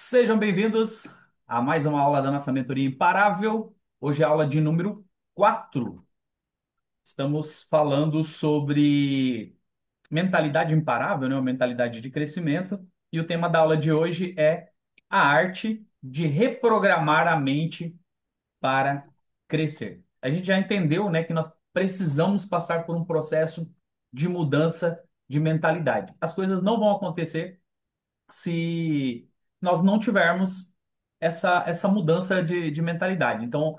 Sejam bem-vindos a mais uma aula da nossa mentoria imparável. Hoje é a aula de número 4. Estamos falando sobre mentalidade imparável, né? Uma mentalidade de crescimento. E o tema da aula de hoje é a arte de reprogramar a mente para crescer. A gente já entendeu, né, que nós precisamos passar por um processo de mudança de mentalidade. As coisas não vão acontecer se nós não tivermos essa mudança de mentalidade. Então,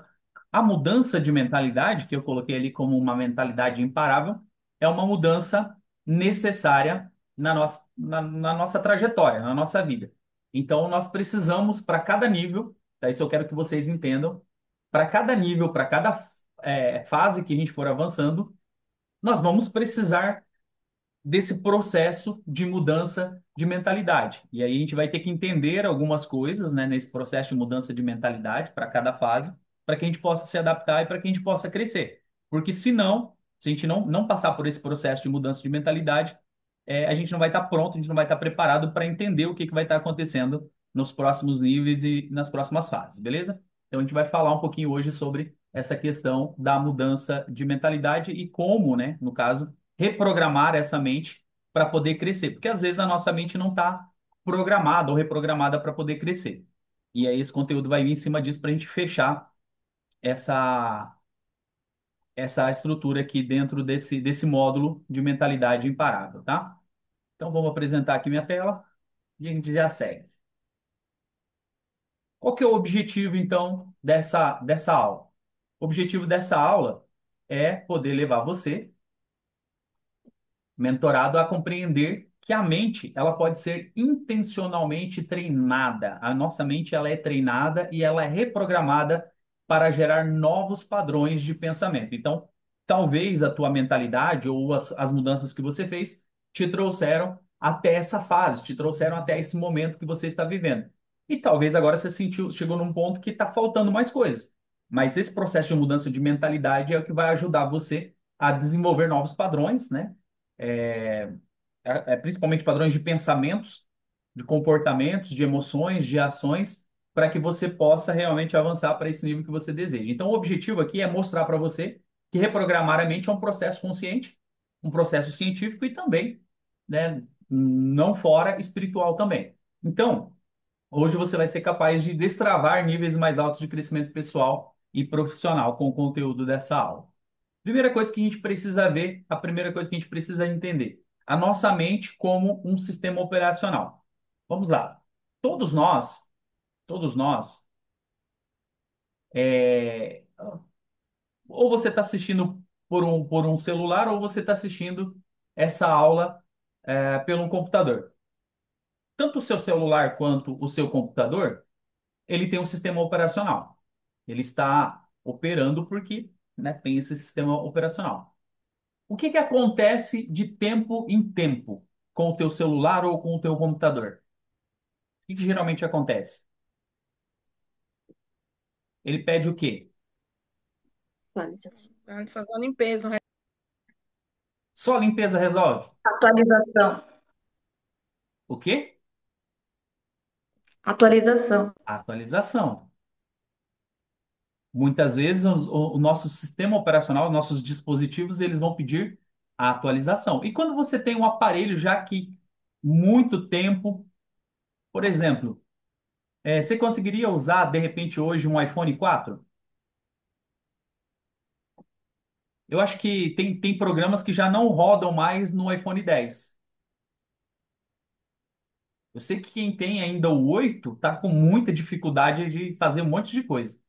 a mudança de mentalidade, que eu coloquei ali como uma mentalidade imparável, é uma mudança necessária na nossa trajetória, na nossa vida. Então, nós precisamos, para cada nível, tá? Isso eu quero que vocês entendam, para cada nível, para cada fase que a gente for avançando, nós vamos precisar desse processo de mudança de mentalidade. E aí a gente vai ter que entender algumas coisas, né, nesse processo de mudança de mentalidade para cada fase, para que a gente possa se adaptar e para que a gente possa crescer. Porque senão, se a gente não passar por esse processo de mudança de mentalidade, a gente não vai estar pronto, a gente não vai estar preparado para entender o que que vai estar acontecendo nos próximos níveis e nas próximas fases, beleza? Então a gente vai falar um pouquinho hoje sobre essa questão da mudança de mentalidade e como, né, no caso, reprogramar essa mente para poder crescer. Porque às vezes a nossa mente não está programada ou reprogramada para poder crescer. E aí esse conteúdo vai vir em cima disso para a gente fechar essa, essa estrutura aqui dentro desse módulo de mentalidade imparável, tá? Então vamos apresentar aqui minha tela e a gente já segue. Qual que é o objetivo, então, dessa aula? O objetivo dessa aula é poder levar você mentorado a compreender que a mente ela pode ser intencionalmente treinada. A nossa mente ela é treinada e ela é reprogramada para gerar novos padrões de pensamento. Então, talvez a tua mentalidade ou as mudanças que você fez te trouxeram até essa fase, te trouxeram até esse momento que você está vivendo. E talvez agora você sentiu, chegou num ponto que está faltando mais coisas. Mas esse processo de mudança de mentalidade é o que vai ajudar você a desenvolver novos padrões, né? é, Principalmente padrões de pensamentos, de comportamentos, de emoções, de ações, para que você possa realmente avançar para esse nível que você deseja. Então, o objetivo aqui é mostrar para você que reprogramar a mente é um processo consciente, um processo científico e também, né, não fora espiritual também. Então, hoje você vai ser capaz de destravar níveis mais altos de crescimento pessoal e profissional com o conteúdo dessa aula. Primeira coisa que a gente precisa ver, a primeira coisa que a gente precisa entender, a nossa mente como um sistema operacional. Vamos lá. Todos nós, todos nós, é, ou você está assistindo por um celular, ou você está assistindo essa aula pelo um computador. Tanto o seu celular quanto o seu computador, ele tem um sistema operacional. Ele está operando porque, né, tem esse sistema operacional. O que que acontece de tempo em tempo com o teu celular ou com o teu computador? O que que geralmente acontece? Ele pede o quê? Atualização. Fazer uma limpeza, Só a limpeza resolve? Atualização. O quê? Atualização. A atualização. Muitas vezes o nosso sistema operacional, nossos dispositivos, eles vão pedir a atualização. E quando você tem um aparelho já que muito tempo, por exemplo, você conseguiria usar de repente hoje um iPhone 4? Eu acho que tem programas que já não rodam mais no iPhone 10. Eu sei que quem tem ainda o 8 tá com muita dificuldade de fazer um monte de coisa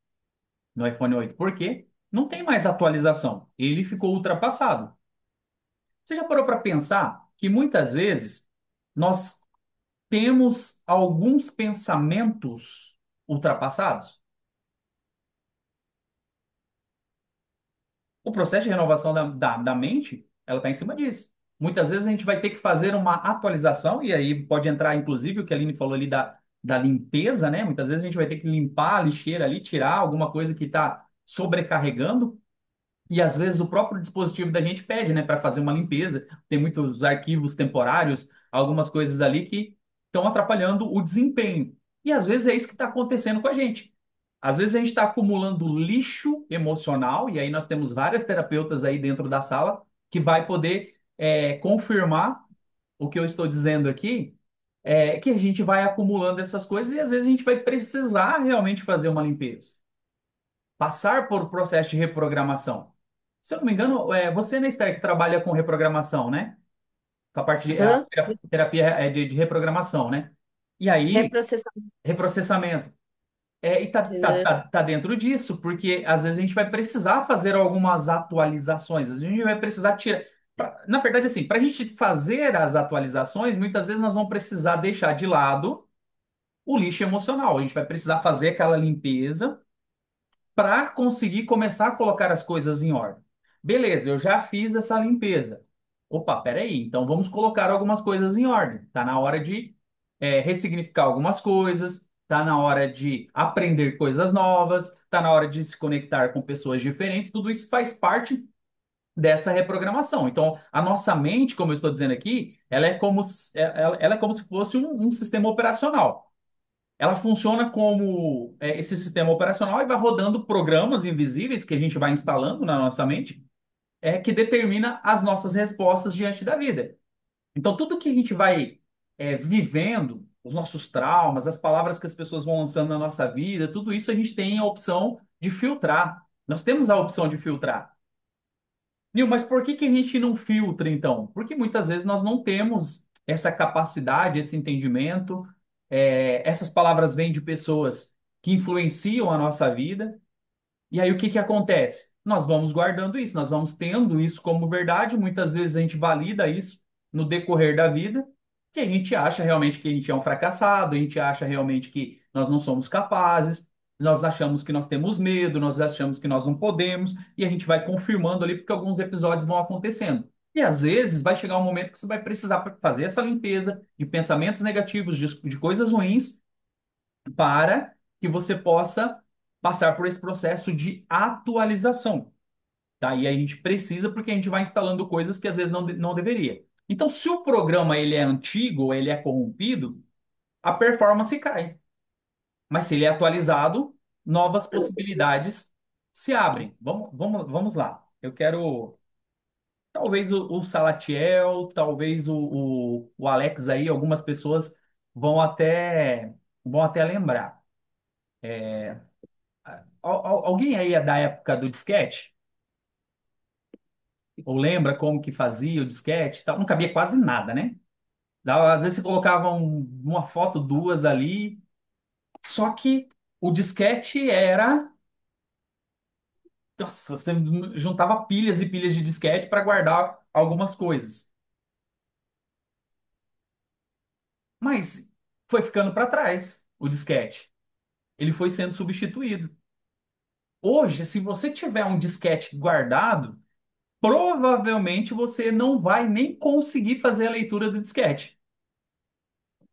no iPhone 8. Por quê? Não tem mais atualização. Ele ficou ultrapassado. Você já parou para pensar que muitas vezes nós temos alguns pensamentos ultrapassados? O processo de renovação da mente, ela está em cima disso. Muitas vezes a gente vai ter que fazer uma atualização, e aí pode entrar, inclusive, o que a Aline falou ali da limpeza, né? Muitas vezes a gente vai ter que limpar a lixeira ali, tirar alguma coisa que está sobrecarregando, e às vezes o próprio dispositivo da gente pede, né, para fazer uma limpeza. Tem muitos arquivos temporários, algumas coisas ali que estão atrapalhando o desempenho. E às vezes é isso que está acontecendo com a gente. Às vezes a gente está acumulando lixo emocional, e aí nós temos várias terapeutas aí dentro da sala que vai poder confirmar o que eu estou dizendo aqui, que a gente vai acumulando essas coisas e às vezes a gente vai precisar realmente fazer uma limpeza, passar por processo de reprogramação. Se eu não me engano, você, né, Esther, que trabalha com reprogramação, né? Com a parte de Aham. terapia de reprogramação, né? E aí, Reprocessamento. reprocessamento. E tá dentro disso, porque às vezes a gente vai precisar fazer algumas atualizações, a gente vai precisar tirar. Na verdade, assim, para a gente fazer as atualizações, muitas vezes nós vamos precisar deixar de lado o lixo emocional. A gente vai precisar fazer aquela limpeza para conseguir começar a colocar as coisas em ordem. Beleza, eu já fiz essa limpeza. Opa, peraí, então vamos colocar algumas coisas em ordem. Tá na hora de ressignificar algumas coisas, tá na hora de aprender coisas novas, tá na hora de se conectar com pessoas diferentes. Tudo isso faz parte dessa reprogramação. Então, a nossa mente, como eu estou dizendo aqui, ela é como se fosse um sistema operacional. Ela funciona como esse sistema operacional e vai rodando programas invisíveis que a gente vai instalando na nossa mente, que determina as nossas respostas diante da vida. Então, tudo que a gente vai vivendo, os nossos traumas, as palavras que as pessoas vão lançando na nossa vida, tudo isso a gente tem a opção de filtrar. Nós temos a opção de filtrar. Nil, mas por que que a gente não filtra, então? Porque muitas vezes nós não temos essa capacidade, esse entendimento. Essas palavras vêm de pessoas que influenciam a nossa vida. E aí o que que acontece? Nós vamos guardando isso, nós vamos tendo isso como verdade. Muitas vezes a gente valida isso no decorrer da vida, que a gente acha realmente que a gente é um fracassado, a gente acha realmente que nós não somos capazes, nós achamos que nós temos medo, nós achamos que nós não podemos, e a gente vai confirmando ali porque alguns episódios vão acontecendo. E às vezes vai chegar um momento que você vai precisar fazer essa limpeza de pensamentos negativos, de coisas ruins para que você possa passar por esse processo de atualização, tá? E aí a gente precisa porque a gente vai instalando coisas que às vezes não deveria. Então, se o programa ele é antigo ou ele é corrompido, a performance cai. Mas se ele é atualizado, novas possibilidades se abrem. Vamos lá. Eu quero talvez o Salatiel, talvez o Alex aí, algumas pessoas vão até vão até lembrar. Alguém aí é da época do disquete? Ou lembra como que fazia o disquete e tal? Não cabia quase nada, né? Às vezes você colocava uma foto, duas ali, só que o disquete era. Nossa, você juntava pilhas e pilhas de disquete para guardar algumas coisas. Mas foi ficando para trás o disquete. Ele foi sendo substituído. Hoje, se você tiver um disquete guardado, provavelmente você não vai nem conseguir fazer a leitura do disquete.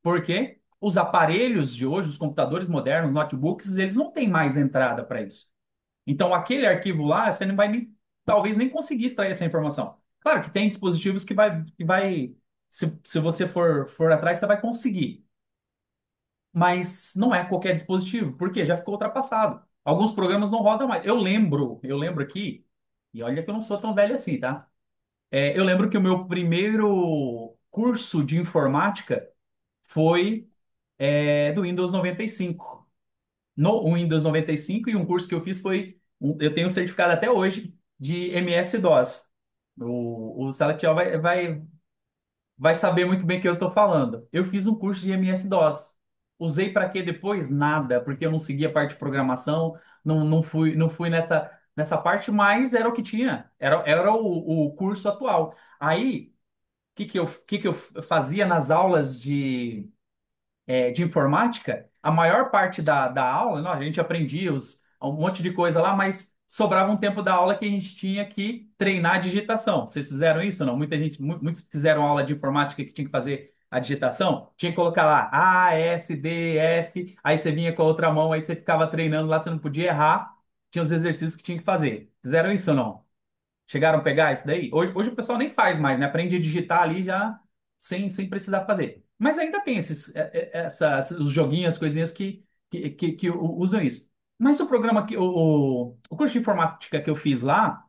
Porque os aparelhos de hoje, os computadores modernos, notebooks, eles não têm mais entrada para isso. Então, aquele arquivo lá, você não vai talvez nem conseguir extrair essa informação. Claro que tem dispositivos que vai se você for atrás, você vai conseguir. Mas não é qualquer dispositivo, porque já ficou ultrapassado. Alguns programas não rodam mais. Eu lembro aqui, e olha que eu não sou tão velho assim, tá? Eu lembro que o meu primeiro curso de informática foi do Windows 95. No Windows 95, e um curso que eu fiz foi, eu tenho um certificado até hoje de MS-DOS. O Salatiel vai saber muito bem o que eu estou falando. Eu fiz um curso de MS-DOS. Usei para quê depois? Nada, porque eu não segui a parte de programação, não fui nessa parte, mas era o que tinha, era o curso atual. Aí, o que que eu fazia nas aulas de informática, a maior parte da aula, não, a gente aprendia um monte de coisa lá, mas sobrava um tempo da aula que a gente tinha que treinar a digitação. Vocês fizeram isso ou não? Muita gente, muitos fizeram aula de informática que tinha que fazer a digitação. Tinha que colocar lá A, S, D, F, aí você vinha com a outra mão, aí você ficava treinando lá, você não podia errar. Tinha os exercícios que tinha que fazer. Fizeram isso ou não? Chegaram a pegar isso daí? Hoje o pessoal nem faz mais, né? Aprende a digitar ali já sem precisar fazer. Mas ainda tem os joguinhos, as coisinhas que usam isso. Mas o programa o curso de informática que eu fiz lá,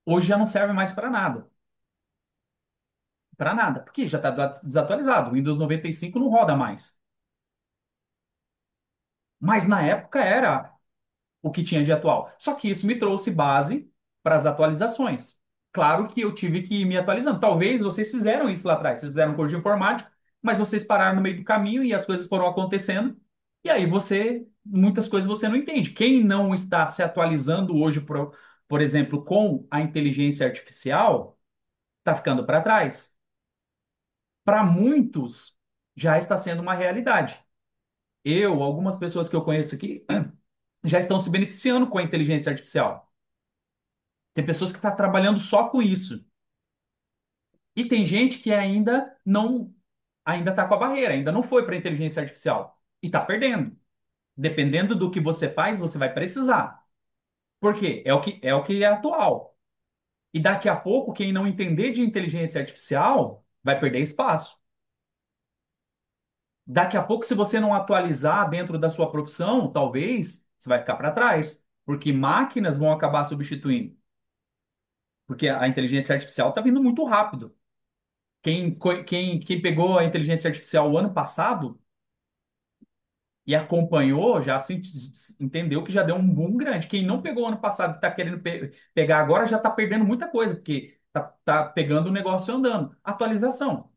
hoje já não serve mais para nada. Para nada, porque já está desatualizado. O Windows 95 não roda mais. Mas na época era o que tinha de atual. Só que isso me trouxe base para as atualizações. Claro que eu tive que ir me atualizando. Talvez vocês fizeram isso lá atrás. Vocês fizeram um curso de informática, mas vocês pararam no meio do caminho e as coisas foram acontecendo. E aí muitas coisas você não entende. Quem não está se atualizando hoje, por exemplo, com a inteligência artificial, está ficando para trás. Para muitos, já está sendo uma realidade. Algumas pessoas que eu conheço aqui, já estão se beneficiando com a inteligência artificial. Tem pessoas que estão trabalhando só com isso. E tem gente que ainda está com a barreira, ainda não foi para a inteligência artificial e está perdendo. Dependendo do que você faz, você vai precisar. Por quê? É o que é atual. E daqui a pouco, quem não entender de inteligência artificial vai perder espaço. Daqui a pouco, se você não atualizar dentro da sua profissão, talvez você vai ficar para trás, porque máquinas vão acabar substituindo. Porque a inteligência artificial está vindo muito rápido. Quem pegou a inteligência artificial o ano passado e acompanhou, entendeu que já deu um boom grande. Quem não pegou o ano passado e está querendo pegar agora já está perdendo muita coisa, porque tá pegando o negócio andando. Atualização.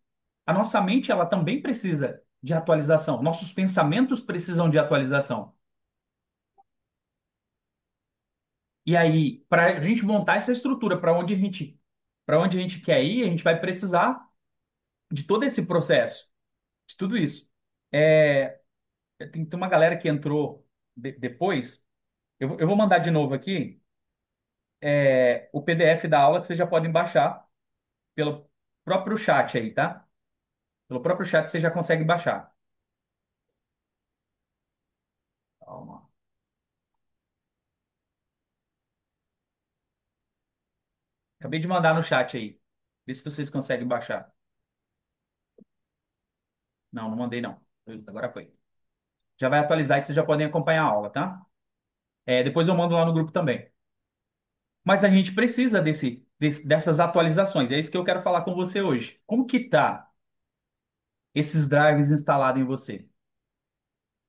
A nossa mente, ela também precisa de atualização. Nossos pensamentos precisam de atualização. E aí, para a gente montar essa estrutura para onde a gente quer ir, a gente vai precisar de todo esse processo, de tudo isso. É, tem uma galera que entrou depois. Eu vou mandar de novo aqui o PDF da aula que vocês já podem baixar pelo próprio chat aí, tá? Pelo próprio chat você já consegue baixar. Calma. Acabei de mandar no chat aí. Vê se vocês conseguem baixar. Não, não mandei não. Agora foi. Já vai atualizar e vocês já podem acompanhar a aula, tá? Depois eu mando lá no grupo também. Mas a gente precisa dessas atualizações. É isso que eu quero falar com você hoje. Como que tá esses drives instalados em você?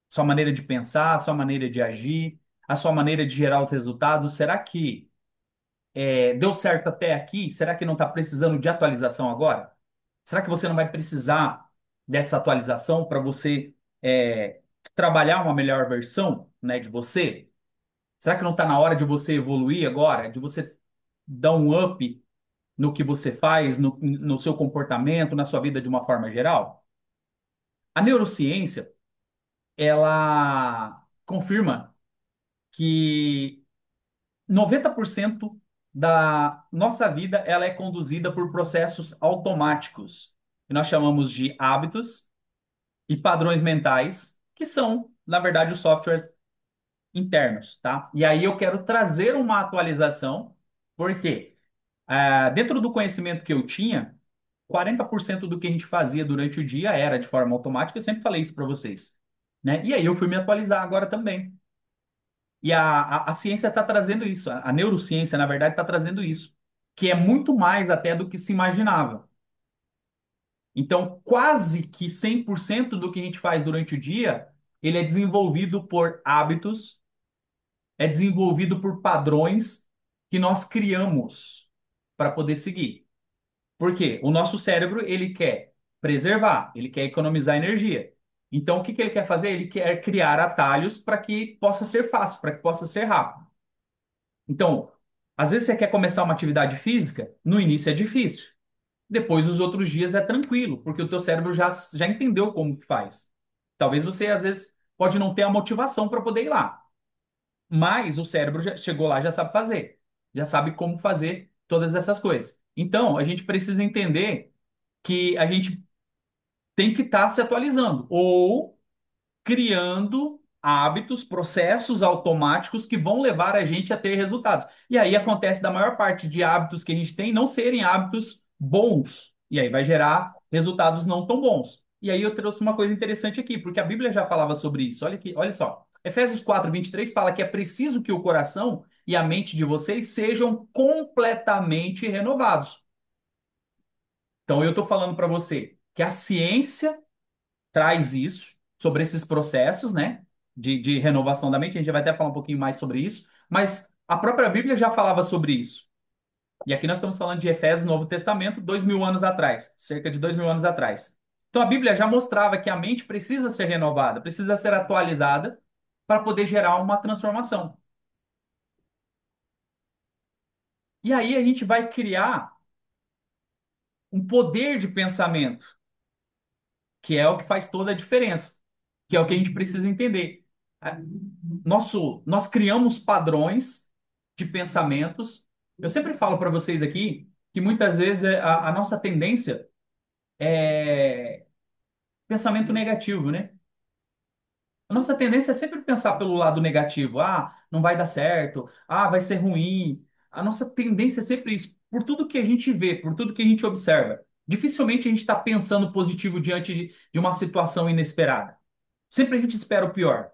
Sua maneira de pensar, sua maneira de agir, a sua maneira de gerar os resultados. Será que deu certo até aqui? Será que não está precisando de atualização agora? Será que você não vai precisar dessa atualização para você é, trabalhar uma melhor versão, né, de você? Será que não está na hora de você evoluir agora? De você dar um up no que você faz, no seu comportamento, na sua vida de uma forma geral? A neurociência, ela confirma que 90% da nossa vida ela é conduzida por processos automáticos, que nós chamamos de hábitos e padrões mentais, que são, na verdade, os softwares internos, tá? E aí eu quero trazer uma atualização, porque dentro do conhecimento que eu tinha, 40% do que a gente fazia durante o dia era de forma automática, eu sempre falei isso para vocês, né? E aí eu fui me atualizar agora também. E a ciência está trazendo isso, a neurociência, na verdade, está trazendo isso, que é muito mais até do que se imaginava. Então, quase que 100% do que a gente faz durante o dia, ele é desenvolvido por hábitos, é desenvolvido por padrões que nós criamos para poder seguir. Por quê? O nosso cérebro, ele quer preservar, ele quer economizar energia. Então, o que que ele quer fazer? Ele quer criar atalhos para que possa ser fácil, para que possa ser rápido. Então, às vezes você quer começar uma atividade física, no início é difícil. Depois, os outros dias é tranquilo, porque o teu cérebro já entendeu como que faz. Talvez você, às vezes, pode não ter a motivação para poder ir lá, mas o cérebro já chegou lá, já sabe fazer, já sabe como fazer todas essas coisas. Então, a gente precisa entender que a gente tem que estar se atualizando ou criando hábitos, processos automáticos que vão levar a gente a ter resultados. E aí acontece da maior parte de hábitos que a gente tem não serem hábitos bons. E aí vai gerar resultados não tão bons. E aí eu trouxe uma coisa interessante aqui, porque a Bíblia já falava sobre isso. Olha aqui, olha só. Efésios 4:23 fala que é preciso que o coração e a mente de vocês sejam completamente renovados. Então eu estou falando para você que a ciência traz isso, sobre esses processos, né, de renovação da mente. A gente vai até falar um pouquinho mais sobre isso, mas a própria Bíblia já falava sobre isso. E aqui nós estamos falando de Efésios, Novo Testamento, 2.000 anos atrás, cerca de 2.000 anos atrás. Então a Bíblia já mostrava que a mente precisa ser renovada, precisa ser atualizada para poder gerar uma transformação. E aí a gente vai criar um poder de pensamento, que é o que faz toda a diferença, que é o que a gente precisa entender. Nós criamos padrões de pensamentos. Eu sempre falo para vocês aqui que muitas vezes a nossa tendência é pensamento negativo, né? A nossa tendência é sempre pensar pelo lado negativo. Ah, não vai dar certo. Ah, vai ser ruim. A nossa tendência é sempre isso. Por tudo que a gente vê, por tudo que a gente observa. Dificilmente a gente está pensando positivo diante de uma situação inesperada. Sempre a gente espera o pior.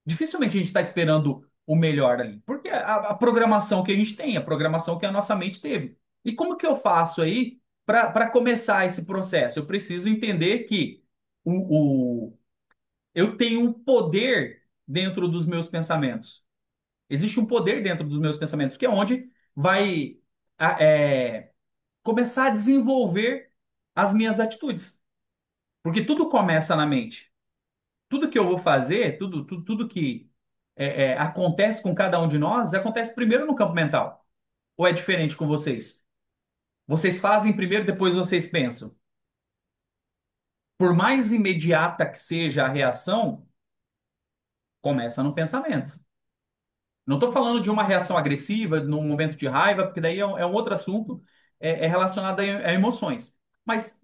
Dificilmente a gente está esperando o melhor ali. Porque a programação que a gente tem, a programação que a nossa mente teve. E como que eu faço aí para começar esse processo? Eu preciso entender que eu tenho um poder dentro dos meus pensamentos. Existe um poder dentro dos meus pensamentos, que é onde vai é, começar a desenvolver as minhas atitudes. Porque tudo começa na mente. Tudo que eu vou fazer, tudo que acontece com cada um de nós, acontece primeiro no campo mental. Ou é diferente com vocês? Vocês fazem primeiro, depois vocês pensam. Por mais imediata que seja a reação, começa no pensamento. Não estou falando de uma reação agressiva, num momento de raiva, porque daí é um outro assunto, é relacionado a emoções. Mas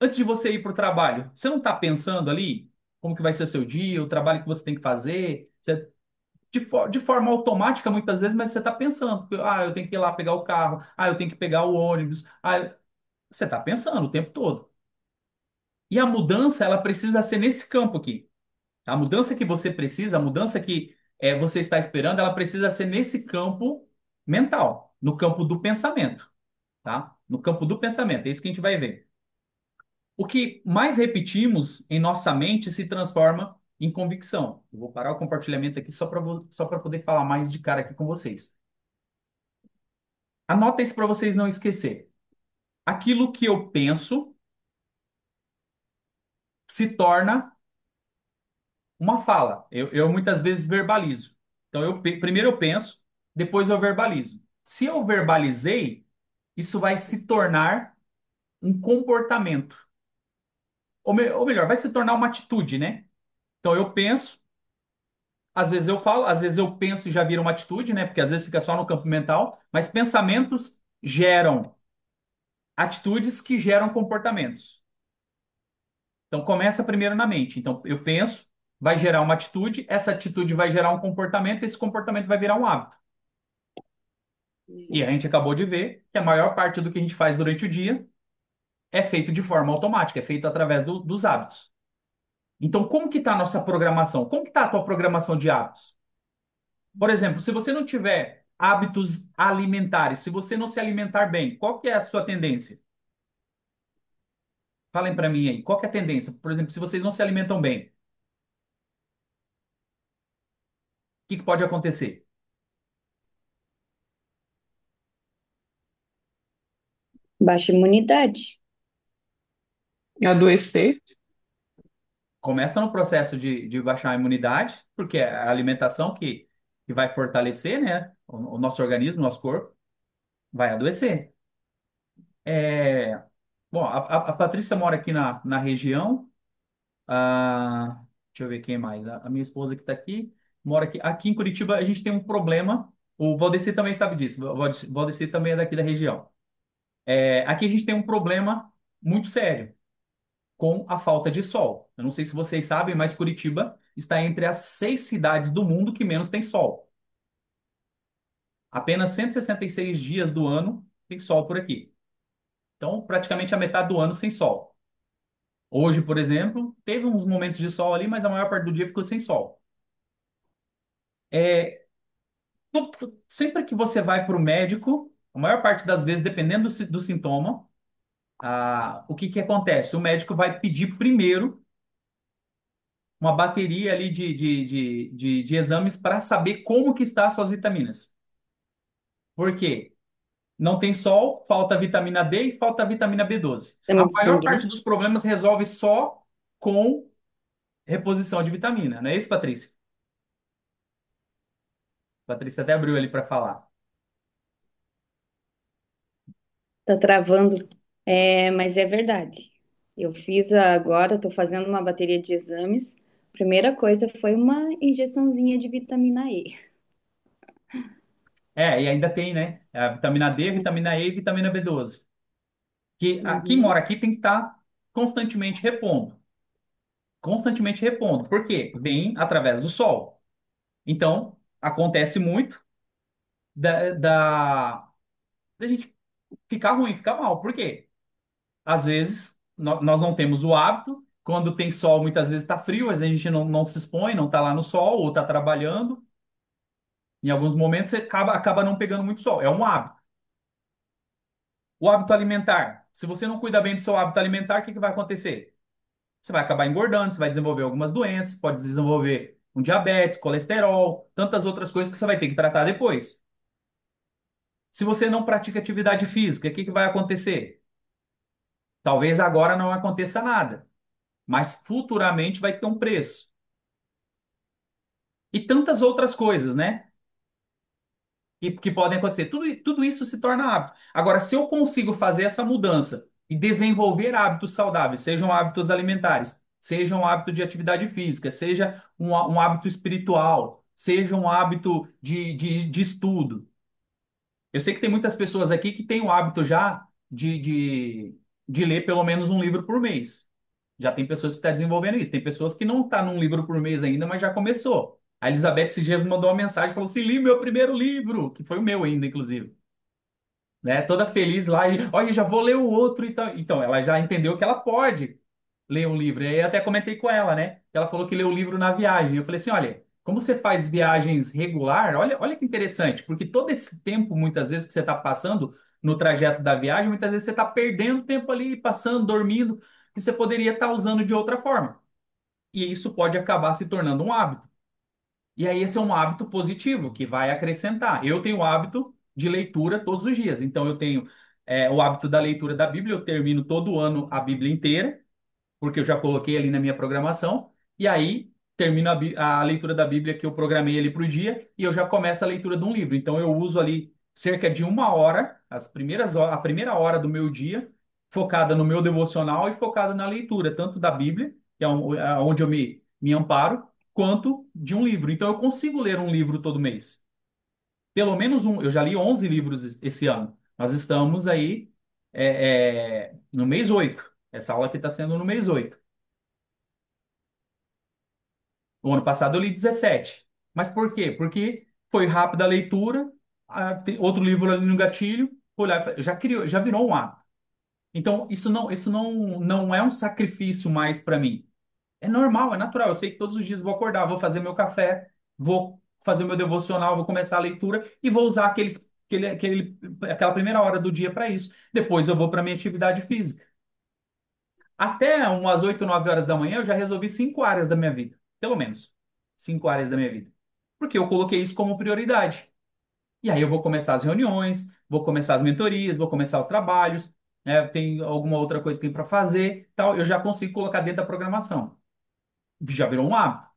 antes de você ir para o trabalho, você não está pensando ali como que vai ser seu dia, o trabalho que você tem que fazer, de forma automática muitas vezes, mas você está pensando, ah, eu tenho que ir lá pegar o carro, ah, eu tenho que pegar o ônibus, você está pensando o tempo todo. E a mudança, ela precisa ser nesse campo aqui. A mudança que você precisa, a mudança que você está esperando, ela precisa ser nesse campo mental, no campo do pensamento, tá? No campo do pensamento, é isso que a gente vai ver. O que mais repetimos em nossa mente se transforma em convicção. Eu vou parar o compartilhamento aqui só para poder falar mais de cara aqui com vocês. Anota isso para vocês não esquecer. Aquilo que eu penso se torna uma fala. Eu muitas vezes verbalizo. Então, primeiro eu penso, depois eu verbalizo. Se eu verbalizei, isso vai se tornar um comportamento. Ou melhor, vai se tornar uma atitude, né? Então, eu penso, às vezes eu falo, às vezes eu penso e já vira uma atitude, né? Porque às vezes fica só no campo mental, mas pensamentos geram atitudes que geram comportamentos. Então, começa primeiro na mente. Então, eu penso, vai gerar uma atitude, essa atitude vai gerar um comportamento, esse comportamento vai virar um hábito. E a gente acabou de ver que a maior parte do que a gente faz durante o dia é feito de forma automática, é feito através dos hábitos. Então, como que está a nossa programação? Como que está a tua programação de hábitos? Por exemplo, se você não tiver hábitos alimentares, se você não se alimentar bem, qual que é a sua tendência? Falem para mim aí, qual que é a tendência? Por exemplo, se vocês não se alimentam bem, o que pode acontecer? Baixa imunidade. Adoecer. Começa no processo de baixar a imunidade, porque é a alimentação que vai fortalecer, né, o nosso organismo, o nosso corpo, vai adoecer. É, bom, a Patrícia mora aqui na região. Ah, deixa eu ver quem mais. A minha esposa que está aqui, mora aqui. Aqui em Curitiba a gente tem um problema. O Valdeci também sabe disso. O Valdeci também é daqui da região. Aqui a gente tem um problema muito sério com a falta de sol. Eu não sei se vocês sabem, mas Curitiba está entre as 6 cidades do mundo que menos tem sol. Apenas 166 dias do ano tem sol por aqui. Então, praticamente a metade do ano sem sol. Hoje, por exemplo, teve uns momentos de sol ali, mas a maior parte do dia ficou sem sol. É, sempre que você vai para o médico, a maior parte das vezes, dependendo do sintoma, o que que acontece? O médico vai pedir primeiro uma bateria ali de exames para saber como que está as suas vitaminas. Por quê? Não tem sol, falta vitamina D e falta vitamina B12. A Exame de maior sangue, né? parte dos problemas resolve só com reposição de vitamina, não é isso, Patrícia? Patrícia até abriu ali para falar. Tá travando. É, mas é verdade. Eu fiz agora, tô fazendo uma bateria de exames. Primeira coisa foi uma injeçãozinha de vitamina E. E ainda tem, né? A vitamina D, vitamina E e vitamina B12. Que quem Uhum. mora aqui tem que estar constantemente repondo. Constantemente repondo. Por quê? Vem através do sol. Então, acontece muito da gente ficar ruim, ficar mal. Por quê? Às vezes, nós não temos o hábito. Quando tem sol, muitas vezes está frio, às vezes a gente não se expõe, não está lá no sol ou está trabalhando. Em alguns momentos, você acaba não pegando muito sol. É um hábito. O hábito alimentar. Se você não cuida bem do seu hábito alimentar, o que que vai acontecer? Você vai acabar engordando, você vai desenvolver algumas doenças, pode desenvolver um diabetes, colesterol, tantas outras coisas que você vai ter que tratar depois. Se você não pratica atividade física, o que que vai acontecer? Talvez agora não aconteça nada, mas futuramente vai ter um preço. E tantas outras coisas, né? Que podem acontecer. Tudo isso se torna hábito. Agora, se eu consigo fazer essa mudança e desenvolver hábitos saudáveis, sejam hábitos alimentares, seja um hábito de atividade física, seja um hábito espiritual, seja um hábito de estudo. Eu sei que tem muitas pessoas aqui que têm o hábito já de ler pelo menos um livro por mês. Já tem pessoas que estão desenvolvendo isso. Tem pessoas que não estão num livro por mês ainda, mas já começou. A Elizabeth esses dias me mandou uma mensagem, falou assim, li meu primeiro livro, que foi o meu ainda, inclusive. Né? Toda feliz lá, e, olha, já vou ler o outro. Então, ela já entendeu que ela pode ler um livro. E aí eu até comentei com ela, né? Ela falou que leu o livro na viagem. Eu falei assim, olha, como você faz viagens regular, olha que interessante, porque todo esse tempo, muitas vezes, que você está passando no trajeto da viagem, muitas vezes você está perdendo tempo ali, passando, dormindo, que você poderia estar usando de outra forma. E isso pode acabar se tornando um hábito. E aí esse é um hábito positivo que vai acrescentar. Eu tenho o hábito de leitura todos os dias. Então eu tenho o hábito da leitura da Bíblia. Eu termino todo ano a Bíblia inteira, porque eu já coloquei ali na minha programação. E aí termino a leitura da Bíblia que eu programei ali para o dia e eu já começo a leitura de um livro. Então eu uso ali cerca de uma hora, a primeira hora do meu dia, focada no meu devocional e focada na leitura, tanto da Bíblia, que é onde eu me amparo, quanto de um livro. Então eu consigo ler um livro todo mês. Pelo menos um. Eu já li 11 livros esse ano. Nós estamos aí no mês 8. Essa aula aqui está sendo no mês 8. O ano passado eu li 17. Mas por quê? Porque foi rápida a leitura, tem outro livro ali no gatilho, foi lá, já criou, já virou um hábito. Então, isso não é um sacrifício mais para mim. É normal, é natural. Eu sei que todos os dias vou acordar, vou fazer meu café, vou fazer o meu devocional, vou começar a leitura e vou usar aquela primeira hora do dia para isso. Depois eu vou para minha atividade física. Até umas 8, 9 horas da manhã eu já resolvi 5 áreas da minha vida. Pelo menos 5 áreas da minha vida. Porque eu coloquei isso como prioridade. E aí eu vou começar as reuniões, vou começar as mentorias, vou começar os trabalhos, né? Tem alguma outra coisa que tem para fazer, tal. Eu já consigo colocar dentro da programação. Já virou um hábito.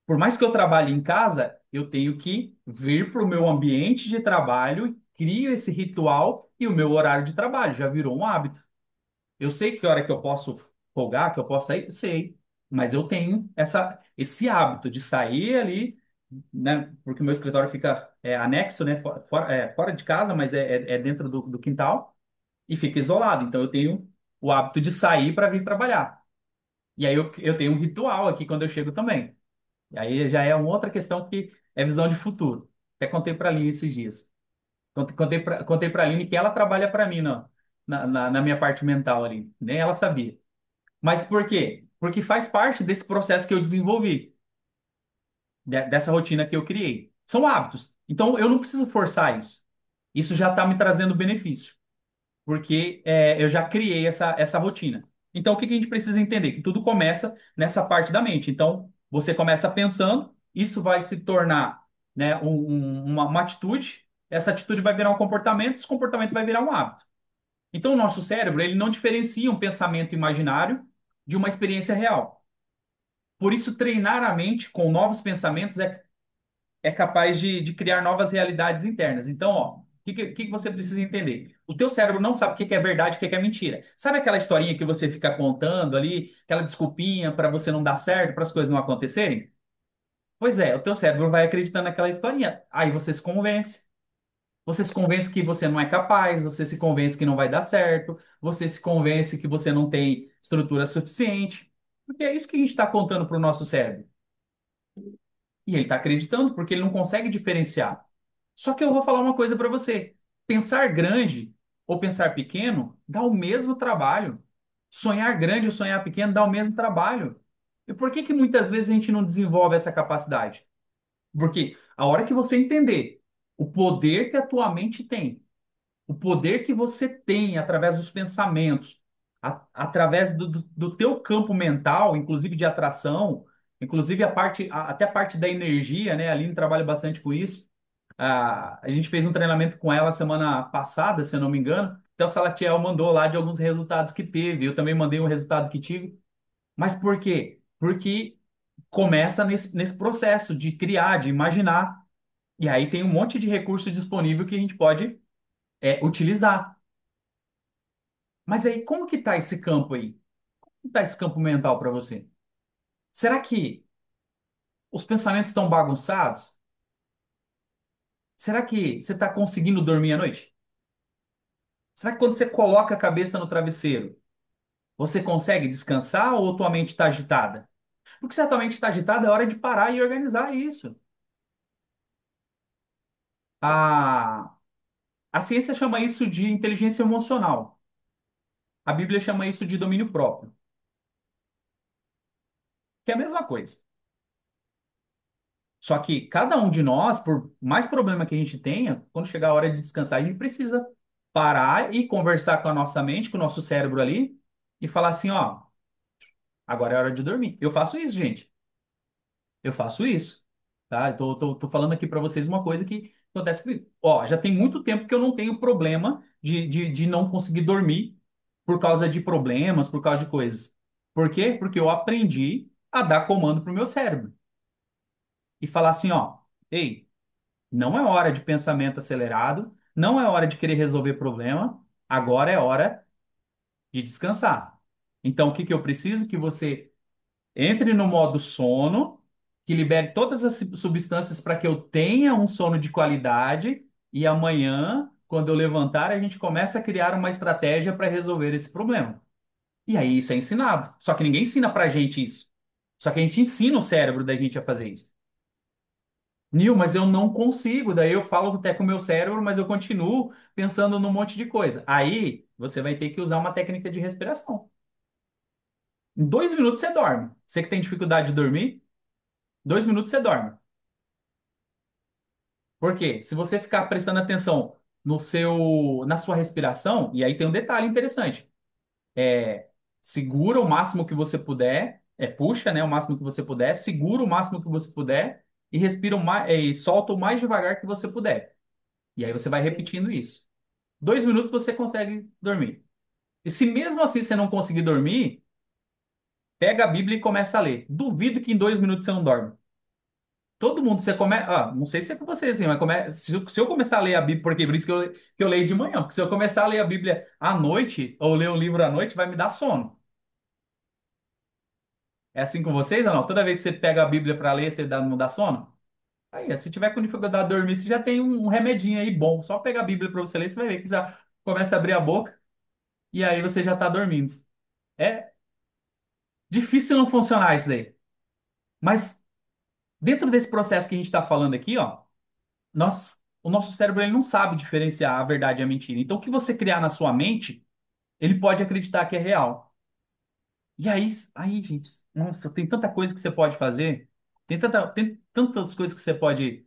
Por mais que eu trabalhe em casa, eu tenho que vir para o meu ambiente de trabalho e crio esse ritual e o meu horário de trabalho. Já virou um hábito. Eu sei que hora que eu posso folgar, que eu posso sair, sei. Mas eu tenho esse hábito de sair ali, né? Porque o meu escritório fica anexo, né? Fora de casa, mas é dentro do quintal e fica isolado. Então eu tenho o hábito de sair para vir trabalhar. E aí eu tenho um ritual aqui quando eu chego também. E aí já é uma outra questão que é visão de futuro. Até contei para a Aline esses dias. Contei para a Aline que ela trabalha para mim na minha parte mental ali. Nem ela sabia. Mas por quê? Porque faz parte desse processo que eu desenvolvi, dessa rotina que eu criei. São hábitos. Então eu não preciso forçar isso. Isso já está me trazendo benefício, porque eu já criei essa rotina. Então, o que que a gente precisa entender? Que tudo começa nessa parte da mente. Então, você começa pensando, isso vai se tornar, né, uma atitude, essa atitude vai virar um comportamento, esse comportamento vai virar um hábito. Então, o nosso cérebro, ele não diferencia um pensamento imaginário de uma experiência real. Por isso, treinar a mente com novos pensamentos é capaz de criar novas realidades internas. Então, ó, o que você precisa entender? O teu cérebro não sabe o que que é verdade e o que que é mentira. Sabe aquela historinha que você fica contando ali, aquela desculpinha para você não dar certo, para as coisas não acontecerem? Pois é, o teu cérebro vai acreditando naquela historinha. Aí você se convence. Você se convence que você não é capaz, você se convence que não vai dar certo, você se convence que você não tem estrutura suficiente. Porque é isso que a gente está contando para o nosso cérebro. E ele está acreditando porque ele não consegue diferenciar. Só que eu vou falar uma coisa para você. Pensar grande ou pensar pequeno dá o mesmo trabalho. Sonhar grande ou sonhar pequeno dá o mesmo trabalho. E por que que muitas vezes a gente não desenvolve essa capacidade? Porque a hora que você entender o poder que a tua mente tem, o poder que você tem através dos pensamentos, através do teu campo mental, inclusive de atração, inclusive até a parte da energia, né? A Aline trabalha bastante com isso. A gente fez um treinamento com ela semana passada, se eu não me engano. Então, o Salatiel mandou lá de alguns resultados que teve. Eu também mandei um resultado que tive. Mas por quê? Porque começa nesse processo de criar, de imaginar. E aí tem um monte de recurso disponível que a gente pode utilizar. Mas aí, como que tá esse campo aí? Como tá esse campo mental para você? Será que os pensamentos estão bagunçados? Será que você está conseguindo dormir à noite? Será que quando você coloca a cabeça no travesseiro, você consegue descansar ou tua mente está agitada? Porque se a tua mente está agitada, é hora de parar e organizar isso. A, a ciência chama isso de inteligência emocional. A Bíblia chama isso de domínio próprio, que é a mesma coisa. Só que cada um de nós, por mais problema que a gente tenha, quando chegar a hora de descansar, a gente precisa parar e conversar com a nossa mente, com o nosso cérebro ali, e falar assim, ó, agora é hora de dormir. Eu faço isso, gente. Eu faço isso, tá? Eu tô falando aqui para vocês uma coisa que acontece comigo. Ó, já tem muito tempo que eu não tenho problema de não conseguir dormir por causa de problemas, por causa de coisas. Por quê? Porque eu aprendi a dar comando pro meu cérebro e falar assim, ó, ei, não é hora de pensamento acelerado, não é hora de querer resolver problema, agora é hora de descansar. Então, o que que eu preciso? Que você entre no modo sono, que libere todas as substâncias para que eu tenha um sono de qualidade e amanhã, quando eu levantar, a gente começa a criar uma estratégia para resolver esse problema. E aí isso é ensinado. Só que ninguém ensina pra gente isso. Só que a gente ensina o cérebro da gente a fazer isso. Nil, mas eu não consigo. Daí eu falo até com o meu cérebro, mas eu continuo pensando num monte de coisa. Aí você vai ter que usar uma técnica de respiração. Em 2 minutos você dorme. Você que tem dificuldade de dormir, 2 minutos você dorme. Por quê? Se você ficar prestando atenção na sua respiração, e aí tem um detalhe interessante. É, segura o máximo que você puder, puxa, né, o máximo que você puder, segura o máximo que você puder e respira e solta o mais devagar que você puder. E aí você vai repetindo Isso. isso. 2 minutos você consegue dormir. E se mesmo assim você não conseguir dormir, pega a Bíblia e começa a ler. Duvido que em 2 minutos você não dorme. Todo mundo, você começa. Ah, não sei se é com você assim, mas se eu começar a ler a Bíblia, porque por isso que eu leio de manhã, porque se eu começar a ler a Bíblia à noite, ou ler um livro à noite, vai me dar sono. É assim com vocês ou não? Toda vez que você pega a Bíblia para ler, não dá sono? Aí, se tiver com dificuldade de dormir, você já tem um remedinho aí bom. Só pegar a Bíblia para você ler, você vai ver que já começa a abrir a boca e aí você já está dormindo. É difícil não funcionar isso daí. Mas dentro desse processo que a gente está falando aqui, ó, o nosso cérebro ele não sabe diferenciar a verdade e a mentira. Então, o que você criar na sua mente, ele pode acreditar que é real. E aí, gente, nossa, tem tanta coisa que você pode fazer, tem tantas coisas que você pode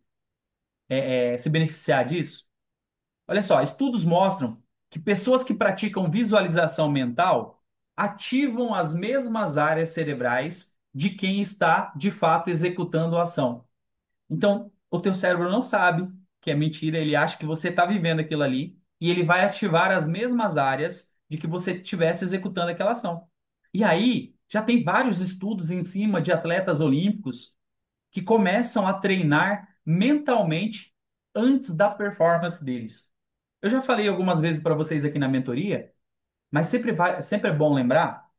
se beneficiar disso. Olha só, estudos mostram que pessoas que praticam visualização mental ativam as mesmas áreas cerebrais de quem está, de fato, executando a ação. Então, o teu cérebro não sabe que é mentira, ele acha que você está vivendo aquilo ali e ele vai ativar as mesmas áreas de que você estivesse executando aquela ação. E aí, já tem vários estudos em cima de atletas olímpicos que começam a treinar mentalmente antes da performance deles. Eu já falei algumas vezes para vocês aqui na mentoria, mas sempre é bom lembrar,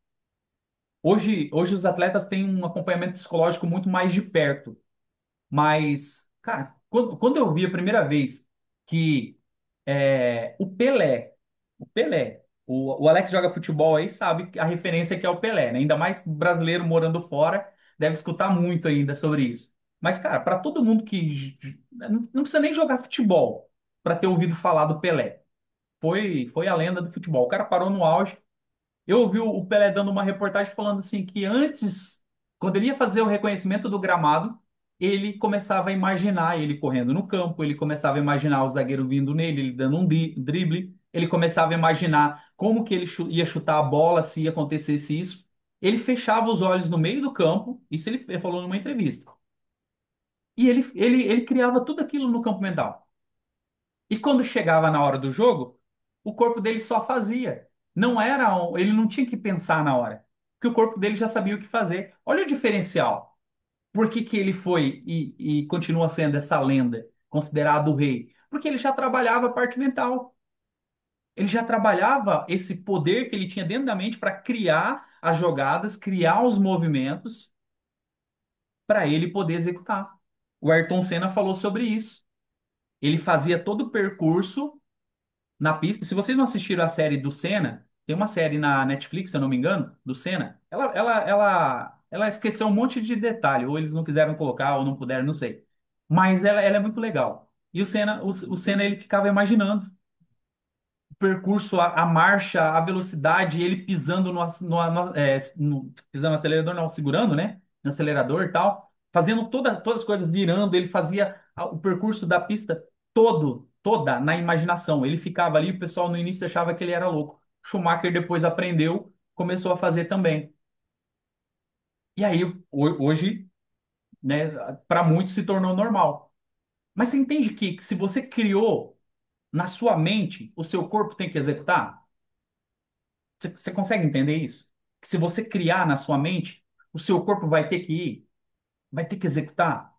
hoje os atletas têm um acompanhamento psicológico muito mais de perto. Mas, cara, quando eu vi a primeira vez que o Alex joga futebol aí, sabe a referência que é o Pelé, né? Ainda mais brasileiro morando fora, deve escutar muito ainda sobre isso. Mas, cara, para todo mundo que não precisa nem jogar futebol para ter ouvido falar do Pelé. Foi a lenda do futebol. O cara parou no auge. Eu ouvi o Pelé dando uma reportagem falando assim que antes, quando ele ia fazer o reconhecimento do gramado, ele começava a imaginar ele correndo no campo, ele começava a imaginar o zagueiro vindo nele, ele dando um drible, ele começava a imaginar como que ele ia chutar a bola se acontecesse isso. Ele fechava os olhos no meio do campo, isso ele falou numa entrevista. E ele criava tudo aquilo no campo mental. E quando chegava na hora do jogo, o corpo dele só fazia. Não era, ele não tinha que pensar na hora, porque o corpo dele já sabia o que fazer. Olha o diferencial. Por que que ele foi e continua sendo essa lenda, considerado o rei? Porque ele já trabalhava a parte mental. Ele já trabalhava esse poder que ele tinha dentro da mente para criar as jogadas, criar os movimentos para ele poder executar. O Ayrton Senna falou sobre isso. Ele fazia todo o percurso na pista. Se vocês não assistiram a série do Senna, tem uma série na Netflix, se eu não me engano, do Senna. Ela esqueceu um monte de detalhe, ou eles não quiseram colocar, ou não puderam, não sei. Mas ela é muito legal. E o Senna ele ficava imaginando o percurso, a marcha, a velocidade, ele pisando pisando no acelerador, não, segurando, né? No acelerador e tal, fazendo todas as coisas, virando, ele fazia o percurso da pista toda na imaginação. Ele ficava ali, o pessoal no início achava que ele era louco. Schumacher depois aprendeu, começou a fazer também. E aí, hoje, né, para muitos se tornou normal. Mas você entende que se você criou na sua mente, o seu corpo tem que executar? Você consegue entender isso? Que se você criar na sua mente, o seu corpo vai ter que ir, vai ter que executar.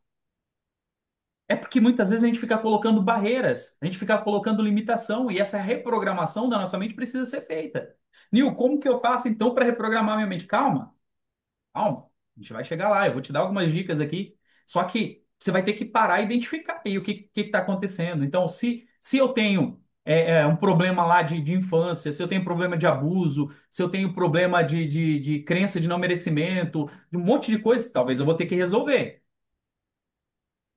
É porque muitas vezes a gente fica colocando barreiras, a gente fica colocando limitação, e essa reprogramação da nossa mente precisa ser feita. Nil, como que eu faço então para reprogramar minha mente? Calma, calma, a gente vai chegar lá, eu vou te dar algumas dicas aqui. Só que você vai ter que parar e identificar aí o que está acontecendo. Então, se eu tenho um problema lá de infância, se eu tenho problema de abuso, se eu tenho problema de crença de não merecimento, de um monte de coisa, talvez eu vou ter que resolver.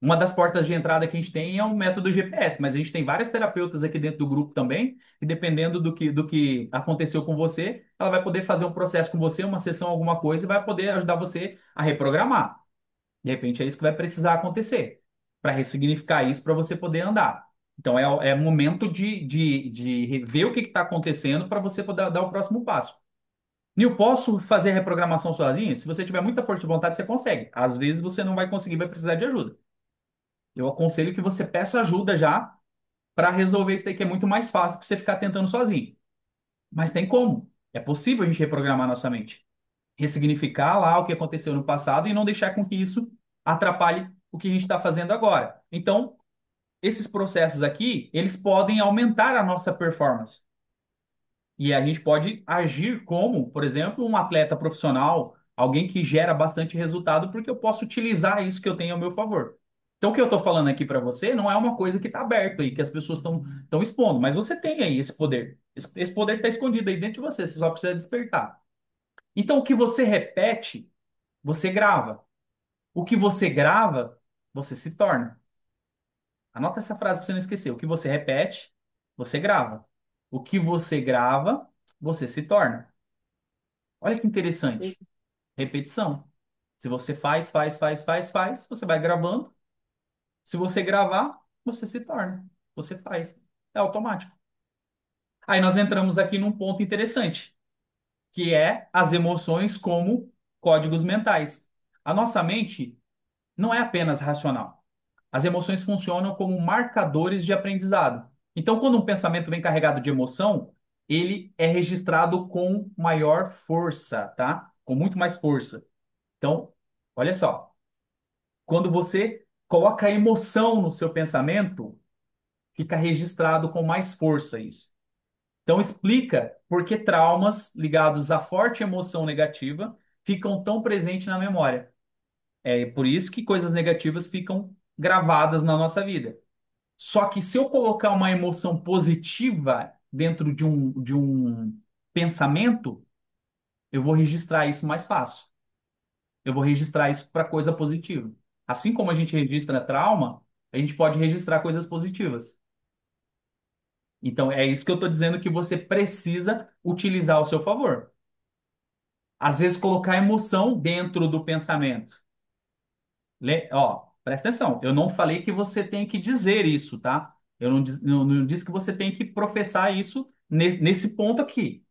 Uma das portas de entrada que a gente tem é o método GPS, mas a gente tem várias terapeutas aqui dentro do grupo também, e dependendo do que aconteceu com você, ela vai poder fazer um processo com você, uma sessão, alguma coisa, e vai poder ajudar você a reprogramar. De repente é isso que vai precisar acontecer, para ressignificar isso, para você poder andar. Então é momento de ver o que está acontecendo para você poder dar o próximo passo. Nil, posso fazer a reprogramação sozinho? Se você tiver muita força de vontade, você consegue. Às vezes você não vai conseguir, vai precisar de ajuda. Eu aconselho que você peça ajuda já para resolver isso daí, que é muito mais fácil que você ficar tentando sozinho. Mas tem como. É possível a gente reprogramar nossa mente. Ressignificar lá o que aconteceu no passado e não deixar com que isso atrapalhe o que a gente está fazendo agora. Então, esses processos aqui, eles podem aumentar a nossa performance. E a gente pode agir como, por exemplo, um atleta profissional, alguém que gera bastante resultado, porque eu posso utilizar isso que eu tenho ao meu favor. Então, o que eu estou falando aqui para você não é uma coisa que está aberto aí, que as pessoas estão expondo, mas você tem aí esse poder. Esse poder está escondido aí dentro de você, você só precisa despertar. Então, o que você repete, você grava. O que você grava, você se torna. Anota essa frase para você não esquecer. O que você repete, você grava. O que você grava, você se torna. Olha que interessante. Repetição. Se você faz, você vai gravando. Se você gravar, você se torna. Você faz. É automático. Aí nós entramos aqui num ponto interessante, que é as emoções como códigos mentais. A nossa mente não é apenas racional. As emoções funcionam como marcadores de aprendizado. Então, quando um pensamento vem carregado de emoção, ele é registrado com maior força, tá? Com muito mais força. Então, olha só, quando você coloca emoção no seu pensamento, fica registrado com mais força isso. Então, explica por que traumas ligados à forte emoção negativa ficam tão presentes na memória. É por isso que coisas negativas ficam gravadas na nossa vida. Só que se eu colocar uma emoção positiva dentro de um pensamento, eu vou registrar isso mais fácil. Eu vou registrar isso para coisa positiva. Assim como a gente registra trauma, a gente pode registrar coisas positivas. Então, é isso que eu estou dizendo que você precisa utilizar ao seu favor. Às vezes, colocar emoção dentro do pensamento. Ó, presta atenção. Eu não falei que você tem que dizer isso, tá? Eu não disse que você tem que professar isso nesse ponto aqui.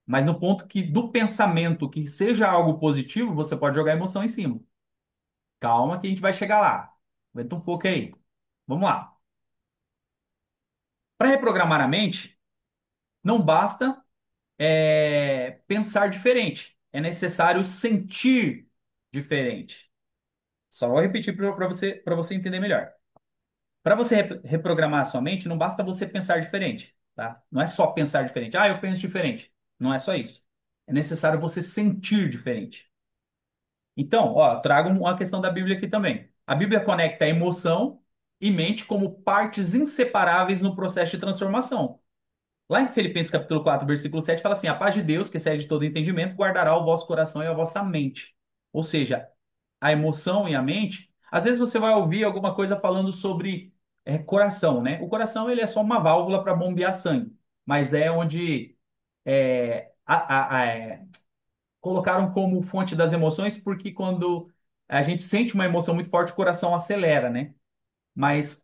Mas no ponto que do pensamento que seja algo positivo, você pode jogar emoção em cima. Calma que a gente vai chegar lá. Aguenta um pouco aí. Vamos lá. Para reprogramar a mente, não basta pensar diferente. É necessário sentir diferente. Só vou repetir para você entender melhor. Para você reprogramar a sua mente, não basta você pensar diferente, tá? Não é só pensar diferente. Ah, eu penso diferente. Não é só isso. É necessário você sentir diferente. Então, ó, trago uma questão da Bíblia aqui também. A Bíblia conecta a emoção e mente como partes inseparáveis no processo de transformação. Lá em Filipenses capítulo 4, versículo 7, fala assim: a paz de Deus, que excede todo entendimento, guardará o vosso coração e a vossa mente. Ou seja, a emoção e a mente. Às vezes você vai ouvir alguma coisa falando sobre coração, né? O coração ele é só uma válvula para bombear sangue, mas é onde colocaram como fonte das emoções, porque quando a gente sente uma emoção muito forte, o coração acelera, né? Mas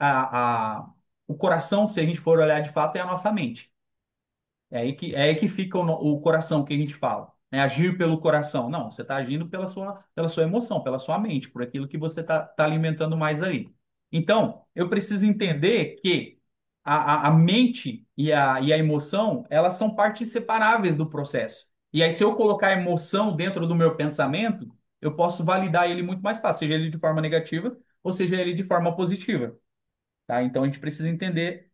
o coração, se a gente for olhar de fato, é a nossa mente. É aí que fica o coração que a gente fala, né? Agir pelo coração. Não, você está agindo pela sua emoção, pela sua mente, por aquilo que você está alimentando mais ali. Então, eu preciso entender que a mente e a emoção, elas são partes inseparáveis do processo. E aí, se eu colocar a emoção dentro do meu pensamento, eu posso validar ele muito mais fácil, seja ele de forma negativa ou seja ele de forma positiva, tá? Então, a gente precisa entender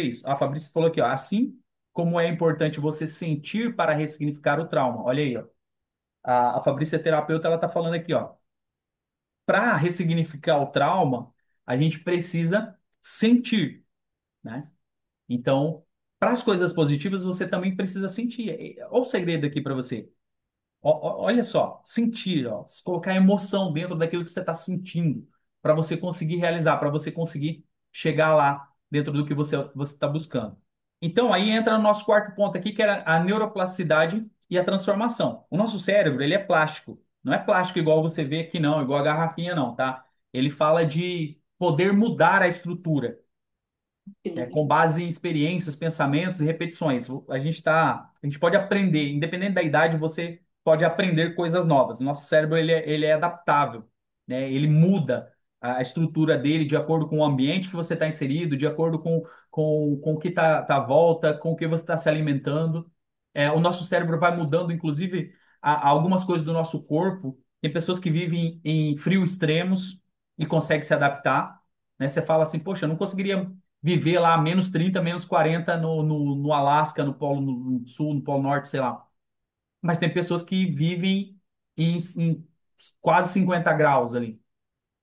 isso. A Fabrício falou aqui, ó, assim como é importante você sentir para ressignificar o trauma. Olha aí, ó. A Fabrícia terapeuta, ela tá falando aqui, ó. Para ressignificar o trauma, a gente precisa sentir, né? Então, para as coisas positivas, você também precisa sentir. Olha o segredo aqui para você. Olha só, sentir, ó, se colocar emoção dentro daquilo que você está sentindo, para você conseguir realizar, para você conseguir chegar lá dentro do que você está buscando. Então, aí entra o nosso quarto ponto aqui, que era a neuroplasticidade e a transformação. O nosso cérebro, ele é plástico. Não é plástico igual você vê aqui, não, igual a garrafinha, não, tá? Ele fala de poder mudar a estrutura com base em experiências, pensamentos e repetições. A gente pode aprender, independente da idade, você pode aprender coisas novas. O nosso cérebro ele é adaptável, né? Ele muda a estrutura dele de acordo com o ambiente que você está inserido, de acordo com o que está à volta, com o que você está se alimentando. O nosso cérebro vai mudando, inclusive, algumas coisas do nosso corpo. Tem pessoas que vivem em frios extremos e conseguem se adaptar, né? Você fala assim, poxa, eu não conseguiria viver lá -30, -40 no Alasca, no Sul, no Polo Norte, sei lá. Mas tem pessoas que vivem em quase 50 graus ali.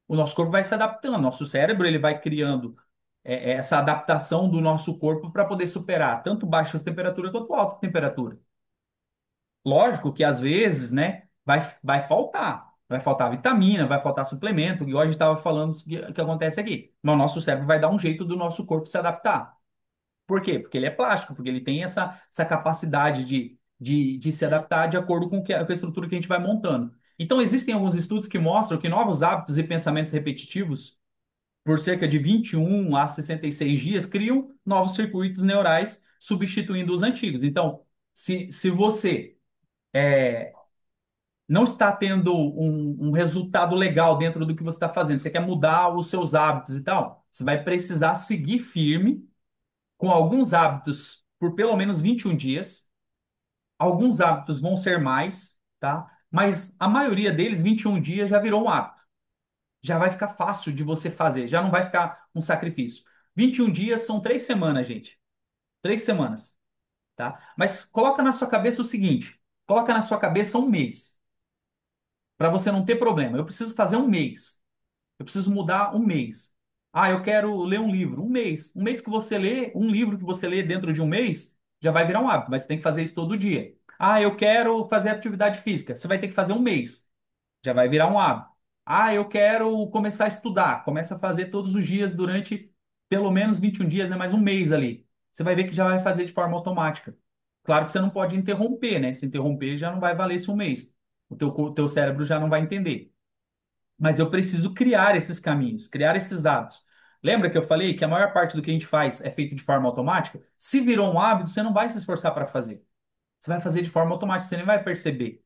O nosso corpo vai se adaptando, nosso cérebro ele vai criando essa adaptação do nosso corpo para poder superar tanto baixas temperaturas quanto alta temperatura. Lógico que às vezes, né, vai faltar. Vai faltar vitamina, vai faltar suplemento, igual a gente estava falando que acontece aqui. Mas o nosso cérebro vai dar um jeito do nosso corpo se adaptar. Por quê? Porque ele é plástico, porque ele tem essa capacidade de se adaptar de acordo com a estrutura que a gente vai montando. Então, existem alguns estudos que mostram que novos hábitos e pensamentos repetitivos, por cerca de 21 a 66 dias, criam novos circuitos neurais, substituindo os antigos. Então, se você não está tendo um resultado legal dentro do que você está fazendo, você quer mudar os seus hábitos e tal, você vai precisar seguir firme com alguns hábitos por pelo menos 21 dias. Alguns hábitos vão ser mais, tá? Mas a maioria deles, 21 dias, já virou um hábito. Já vai ficar fácil de você fazer, já não vai ficar um sacrifício. 21 dias são 3 semanas, gente. 3 semanas, tá? Mas coloca na sua cabeça o seguinte: coloca na sua cabeça um mês, para você não ter problema. Eu preciso fazer um mês. Eu preciso mudar um mês. Ah, eu quero ler um livro. Um mês. Um mês que você lê, um livro que você lê dentro de um mês, já vai virar um hábito, mas você tem que fazer isso todo dia. Ah, eu quero fazer atividade física. Você vai ter que fazer um mês. Já vai virar um hábito. Ah, eu quero começar a estudar. Começa a fazer todos os dias durante pelo menos 21 dias, né? Mais um mês ali. Você vai ver que já vai fazer de forma automática. Claro que você não pode interromper, né? Se interromper, já não vai valer esse um mês. O teu cérebro já não vai entender. Mas eu preciso criar esses caminhos, criar esses hábitos. Lembra que eu falei que a maior parte do que a gente faz é feito de forma automática? Se virou um hábito, você não vai se esforçar para fazer. Você vai fazer de forma automática, você nem vai perceber.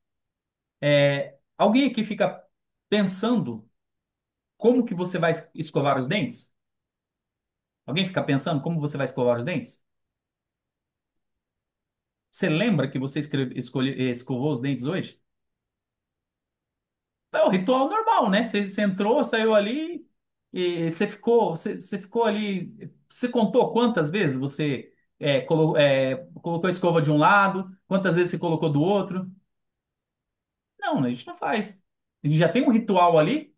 Alguém aqui fica pensando como que você vai escovar os dentes? Alguém fica pensando como você vai escovar os dentes? Você lembra que você escovou os dentes hoje? É o ritual normal, né? Você entrou, saiu ali e você ficou ali. Você contou quantas vezes você colocou a escova de um lado, quantas vezes você colocou do outro? Não, a gente não faz. A gente já tem um ritual ali.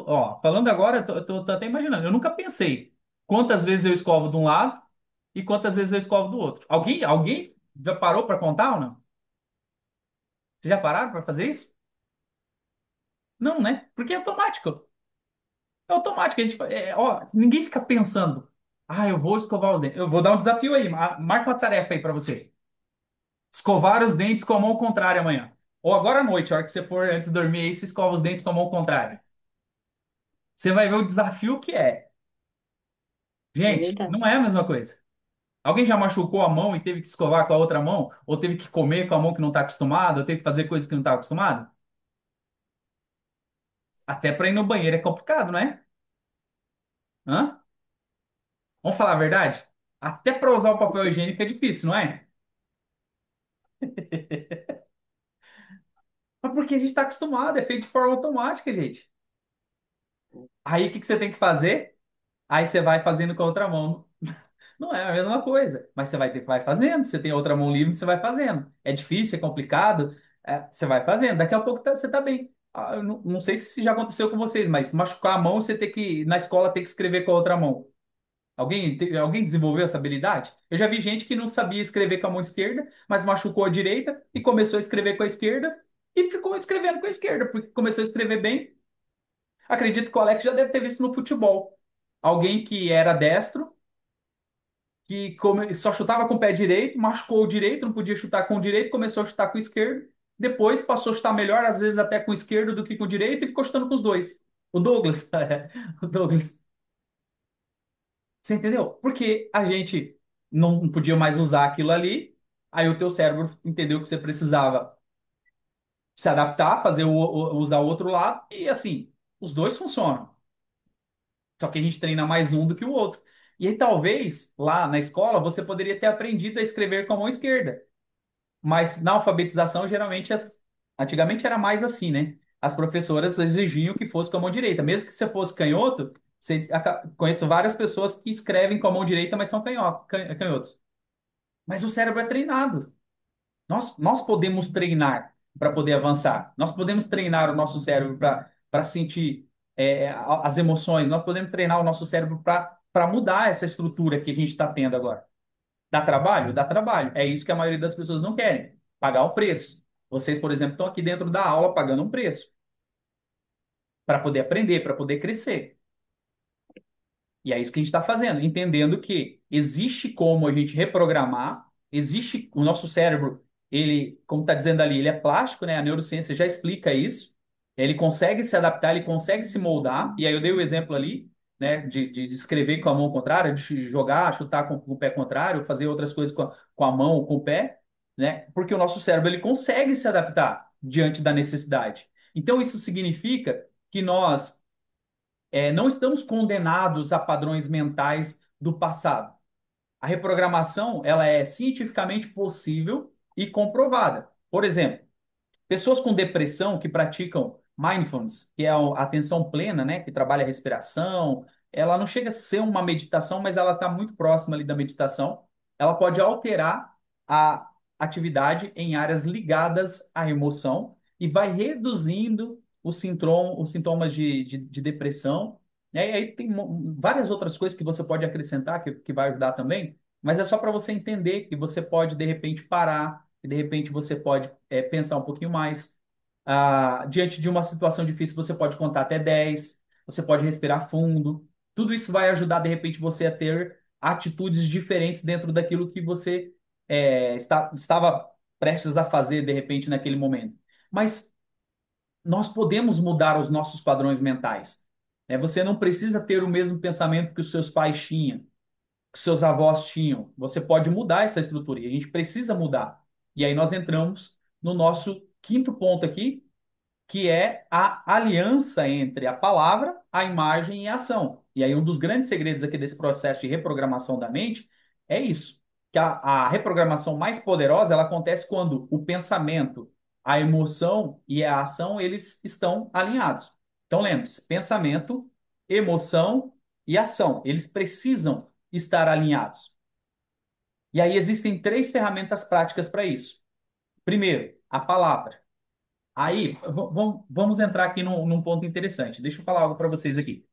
Ó, falando agora, eu tô até imaginando. Eu nunca pensei quantas vezes eu escovo de um lado e quantas vezes eu escovo do outro. Alguém já parou para contar ou não? Vocês já pararam para fazer isso? Não, né? Porque é automático. É automático. Ó, ninguém fica pensando. Ah, eu vou escovar os dentes. Eu vou dar um desafio aí. Marca uma tarefa aí para você. Escovar os dentes com a mão contrária amanhã. Ou agora à noite, a hora que você for antes de dormir aí, você escova os dentes com a mão contrária. Você vai ver o desafio que é. É Gente, verdade. não é a mesma coisa. Alguém já machucou a mão e teve que escovar com a outra mão? Ou teve que comer com a mão que não está acostumado? Ou teve que fazer coisas que não está acostumado? Até para ir no banheiro é complicado, não é? Hã? Vamos falar a verdade? Até para usar o papel higiênico é difícil, não é? Mas porque a gente está acostumado, é feito de forma automática, gente. Aí o que que você tem que fazer? Aí você vai fazendo com a outra mão. Não é a mesma coisa, mas você vai fazendo. Você tem a outra mão livre, você vai fazendo. É difícil, é complicado, você vai fazendo. Daqui a pouco você tá bem. Ah, eu não sei se já aconteceu com vocês, mas machucar a mão, você ter que, na escola, ter que escrever com a outra mão. Alguém desenvolveu essa habilidade? Eu já vi gente que não sabia escrever com a mão esquerda, mas machucou a direita e começou a escrever com a esquerda e ficou escrevendo com a esquerda, porque começou a escrever bem. Acredito que o Alex já deve ter visto no futebol. Alguém que era destro, que só chutava com o pé direito, machucou o direito, não podia chutar com o direito, começou a chutar com o esquerdo. Depois passou a chutar melhor, às vezes até com o esquerdo do que com o direito, e ficou chutando com os dois. O Douglas. O Douglas. Você entendeu? Porque a gente não podia mais usar aquilo ali, aí o teu cérebro entendeu que você precisava se adaptar, usar o outro lado, e assim, os dois funcionam. Só que a gente treina mais um do que o outro. E aí, talvez, lá na escola, você poderia ter aprendido a escrever com a mão esquerda. Mas na alfabetização, geralmente, antigamente era mais assim, né? As professoras exigiam que fosse com a mão direita. Mesmo que você fosse canhoto, conheço várias pessoas que escrevem com a mão direita, mas são canhotos. Mas o cérebro é treinado. Nós podemos treinar para poder avançar. Nós podemos treinar o nosso cérebro para sentir as emoções. Nós podemos treinar o nosso cérebro para mudar essa estrutura que a gente está tendo agora. Dá trabalho? Dá trabalho. É isso que a maioria das pessoas não querem. Pagar o preço. Vocês, por exemplo, estão aqui dentro da aula pagando um preço para poder aprender, para poder crescer. E é isso que a gente está fazendo, entendendo que existe como a gente reprogramar, existe o nosso cérebro. ele, como está dizendo ali, ele é plástico, né? A neurociência já explica isso. Ele consegue se adaptar, ele consegue se moldar. E aí eu dei o exemplo ali, né, de escrever com a mão contrária, de jogar, chutar com o pé contrário, fazer outras coisas com a mão ou com o pé, né? Porque o nosso cérebro ele consegue se adaptar diante da necessidade. Então isso significa que nós não estamos condenados a padrões mentais do passado. A reprogramação, ela é cientificamente possível e comprovada. Por exemplo, pessoas com depressão que praticam mindfulness, que é a atenção plena, né, que trabalha a respiração, ela não chega a ser uma meditação, mas ela está muito próxima ali da meditação. Ela pode alterar a atividade em áreas ligadas à emoção e vai reduzindo os sintomas de depressão. Né? E aí tem várias outras coisas que você pode acrescentar que vai ajudar também, mas é só para você entender que você pode, de repente, parar, que de repente você pode pensar um pouquinho mais. Diante de uma situação difícil, você pode contar até 10, você pode respirar fundo. Tudo isso vai ajudar, de repente, você a ter atitudes diferentes dentro daquilo que você estava prestes a fazer, de repente, naquele momento. Mas nós podemos mudar os nossos padrões mentais. Né? Você não precisa ter o mesmo pensamento que os seus pais tinham, que os seus avós tinham. Você pode mudar essa estrutura e a gente precisa mudar. E aí nós entramos no nosso quinto ponto aqui, que é a aliança entre a palavra, a imagem e a ação. E aí um dos grandes segredos aqui desse processo de reprogramação da mente é isso, que a reprogramação mais poderosa, ela acontece quando o pensamento, a emoção e a ação, eles estão alinhados. Então lembre-se, pensamento, emoção e ação, eles precisam estar alinhados. E aí existem três ferramentas práticas para isso. Primeiro, a palavra. Aí, vamos entrar aqui num ponto interessante. Deixa eu falar algo para vocês aqui.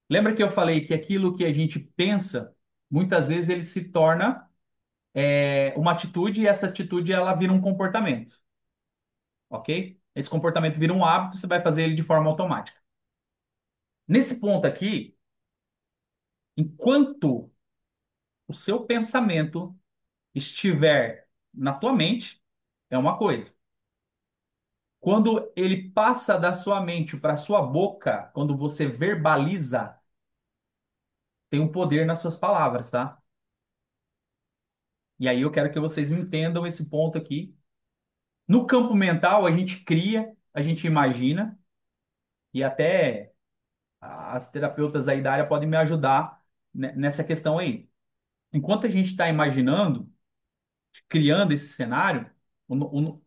Lembra que eu falei que aquilo que a gente pensa, muitas vezes ele se torna uma atitude e essa atitude ela vira um comportamento, ok? Esse comportamento vira um hábito, você vai fazer ele de forma automática. Nesse ponto aqui, enquanto o seu pensamento estiver na tua mente, é uma coisa. Quando ele passa da sua mente para a sua boca, quando você verbaliza, tem um poder nas suas palavras, tá? E aí eu quero que vocês entendam esse ponto aqui. No campo mental, a gente cria, a gente imagina, e até as terapeutas aí da área podem me ajudar nessa questão aí. Enquanto a gente está imaginando, criando esse cenário,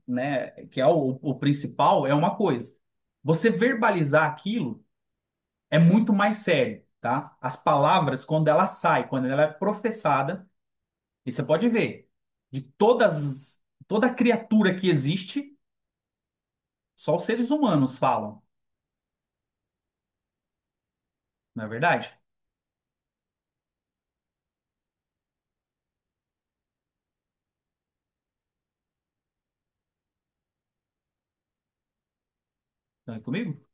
né, que é o principal, é uma coisa. Você verbalizar aquilo é muito mais sério, tá? As palavras, quando ela sai, quando ela é professada, e você pode ver, de toda criatura que existe, só os seres humanos falam, não é verdade? Estão aí comigo?